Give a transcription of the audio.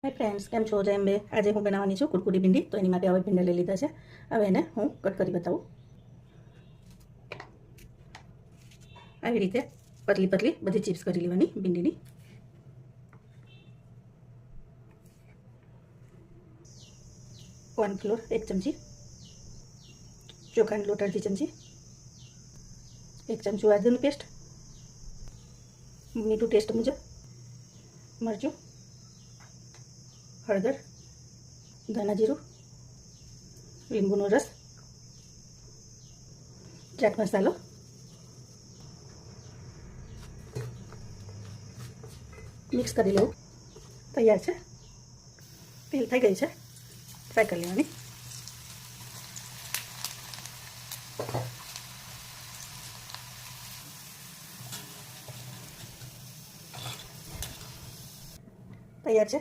Hi friends, કેમ છો? જેમ બે આજે હું બનાવવાની છું કુરકુરી ભીંડી. તો એની માટે હવે ભીંડા લઈ લીધા છે. હવે એને હું કટ કરી બતાવું. આવી રીતે પતલી પતલી બધી ચિપ્સ કરી લેવાની ભીંડીની. કોર્નફ્લોર 1 ચમચી, ચોખાનો લોટ અડધી ચમચી, 1 ચમચું આદુની પેસ્ટ, મીઠું ટેસ્ટ મુજબ, મરચું, હળદર, ધાણા જીરું, લીંબુનો રસ, ચાટ મસાલો, મિક્સ કરી લેવું. તૈયાર છે. તેલ થઈ ગઈ છે. ફ્રાય કરી લેવાની. તૈયાર છે.